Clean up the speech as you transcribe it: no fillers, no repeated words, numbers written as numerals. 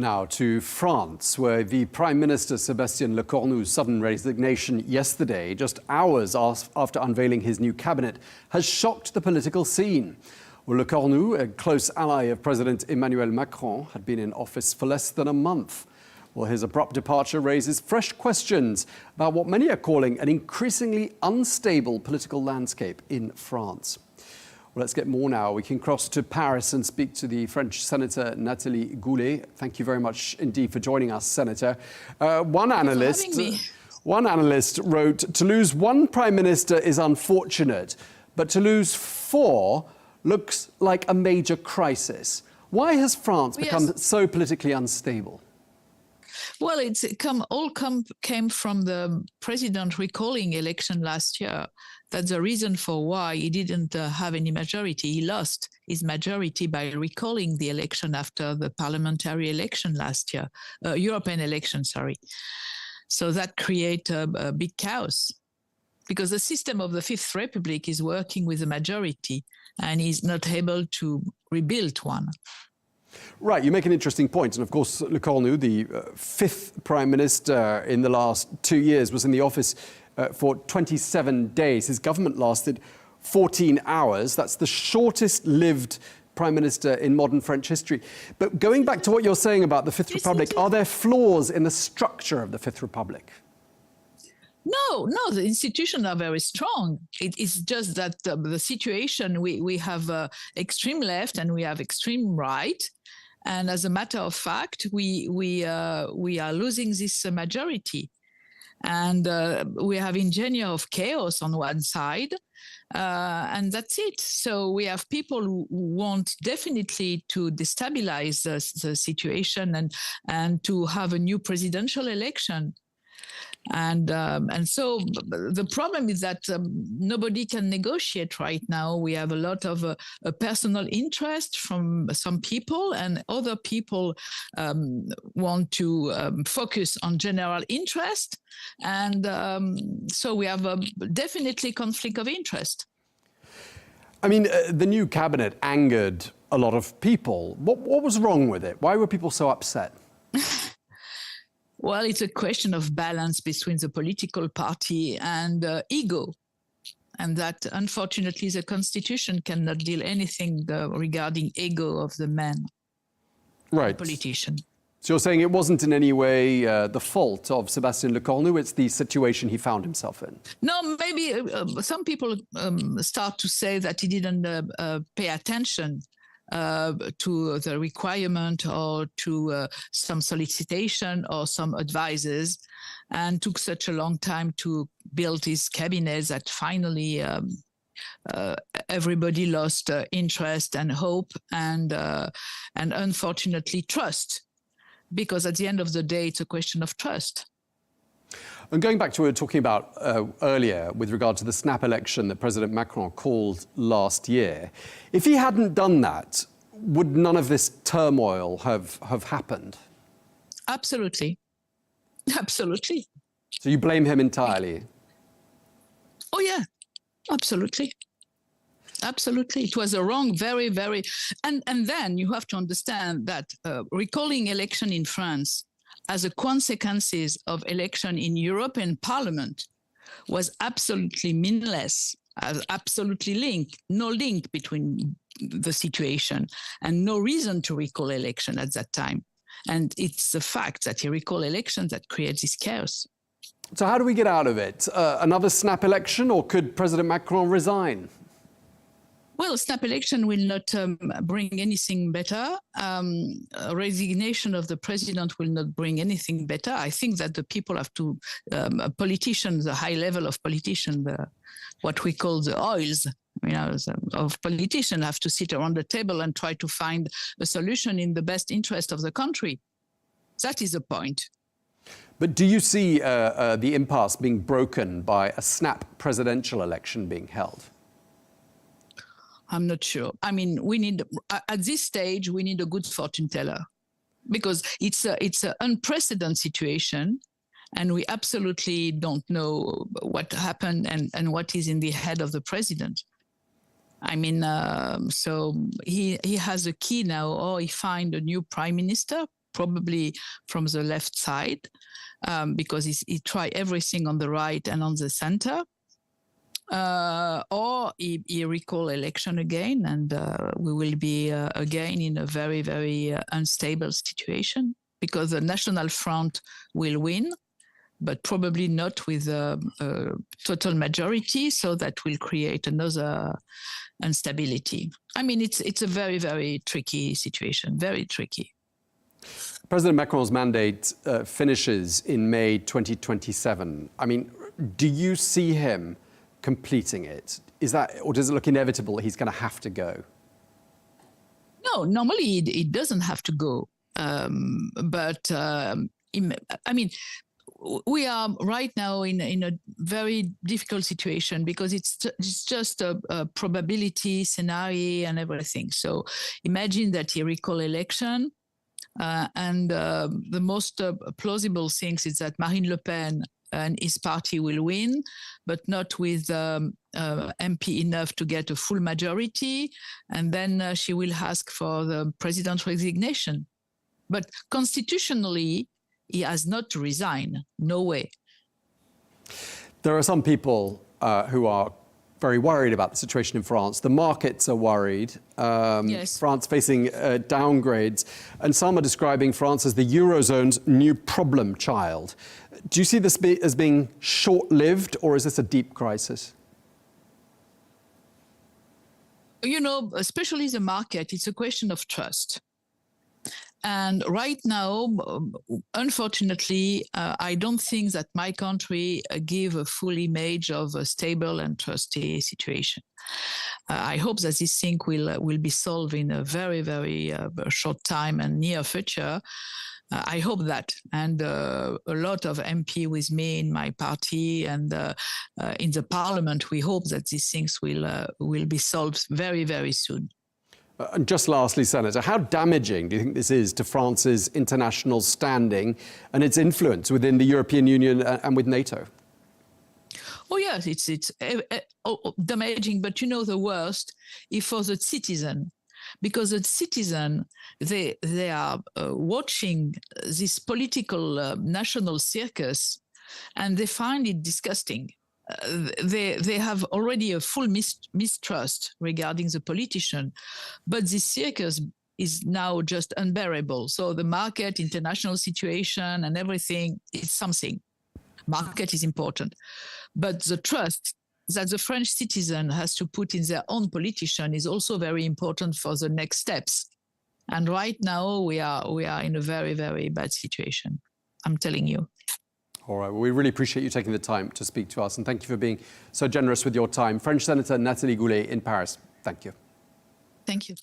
Now to France, where the Prime Minister Sébastien Lecornu's sudden resignation yesterday, just hours after unveiling his new cabinet, has shocked the political scene. Well, Lecornu, a close ally of President Emmanuel Macron, had been in office for less than a month. Well, his abrupt departure raises fresh questions about what many are calling an increasingly unstable political landscape in France. Well, let's get more now. We can cross to Paris and speak to the French Senator Nathalie Goulet. Thank you very much indeed for joining us, Senator. One analyst wrote, "To lose one prime minister is unfortunate, but to lose four looks like a major crisis." Why has France become so politically unstable? Well, came from the president recalling election last year. That's the reason for why he didn't have any majority. He lost his majority by recalling the election after the parliamentary election last year, European election, sorry. So that created a big chaos because the system of the Fifth Republic is working with a majority and is not able to rebuild one. Right, you make an interesting point. And of course, Lecornu, the fifth prime minister in the last 2 years, was in the office for 27 days. His government lasted 14 hours. That's the shortest-lived prime minister in modern French history. But going back to what you're saying about the Fifth Republic, are there flaws in the structure of the Fifth Republic? No, the institutions are very strong. It's just that the situation, we have extreme left and we have extreme right. And as a matter of fact, we are losing this majority. And we have engineer of chaos on one side, and that's it. So we have people who want definitely to destabilize the situation and to have a new presidential election. And so the problem is that nobody can negotiate right now. We have a lot of personal interest from some people, and other people want to focus on general interest. And so we have definitely conflict of interest. I mean, the new cabinet angered a lot of people. What was wrong with it? Why were people so upset? Well, it's a question of balance between the political party and ego. And that, unfortunately, the constitution cannot deal anything regarding ego of the man, right, politician. So you're saying it wasn't in any way the fault of Sébastien Lecornu, it's the situation he found himself in? No, maybe some people start to say that he didn't pay attention to the requirement or to some solicitation or some advices, and took such a long time to build his cabinet that finally everybody lost interest and hope and unfortunately trust, because at the end of the day it's a question of trust. And going back to what we were talking about earlier with regard to the snap election that President Macron called last year, if he hadn't done that, would none of this turmoil have happened? Absolutely. Absolutely. So you blame him entirely? Oh, yeah, absolutely. Absolutely. It was a wrong, very, very... And then you have to understand that recalling election in France as a consequences of election in European Parliament was absolutely meaningless, absolutely no link between the situation and no reason to recall election at that time. And it's the fact that he recalled elections that creates this chaos. So how do we get out of it? Another snap election, or could President Macron resign? Well, a snap election will not bring anything better. A resignation of the president will not bring anything better. I think that the people have to, politicians, the high level of politicians, what we call the oils, of politicians, have to sit around the table and try to find a solution in the best interest of the country. That is the point. But do you see the impasse being broken by a snap presidential election being held? I'm not sure. I mean, we need, at this stage, we need a good fortune teller, because it's an unprecedented situation, and we absolutely don't know what happened and what is in the head of the president. I mean, so he has a key now, or he find a new prime minister, probably from the left side, because he tried everything on the right and on the center. Or he recall election again, and we will be again in a very, very unstable situation, because the National Front will win, but probably not with a total majority, so that will create another instability. I mean, it's a very, very tricky situation, very tricky. President Macron's mandate finishes in May 2027. I mean, do you see him completing it? Is that, or does it look inevitable that he's going to have to go? No, normally it doesn't have to go. I mean, we are right now in a very difficult situation, because it's just a probability scenario and everything. So imagine that he recall election, and the most plausible things is that Marine Le Pen and his party will win, but not with MP enough to get a full majority. And then she will ask for the president's resignation. But constitutionally, he has not to resign. No way. There are some people who are very worried about the situation in France. The markets are worried. Yes. France facing downgrades. And some are describing France as the Eurozone's new problem child. Do you see this as being short-lived, or is this a deep crisis? You know, especially the market, it's a question of trust. And right now, unfortunately, I don't think that my country give a full image of a stable and trusty situation. I hope that this thing will be solved in a very, very short time and near future. I hope that, and a lot of MP with me in my party and in the parliament, we hope that these things will be solved very, very soon. And just lastly, Senator, how damaging do you think this is to France's international standing and its influence within the European Union and with NATO? Oh yes, it's damaging, but you know, the worst is for the citizen. Because the citizen, they are watching this political national circus, and they find it disgusting. They have already a full mistrust regarding the politician, but this circus is now just unbearable. So the market, international situation, and everything is something. Market is important, but the trust that the French citizen has to put in their own politician is also very important for the next steps. And right now we are in a very, very bad situation. I'm telling you. All right. Well, we really appreciate you taking the time to speak to us, and thank you for being so generous with your time. French Senator Nathalie Goulet in Paris. Thank you. Thank you.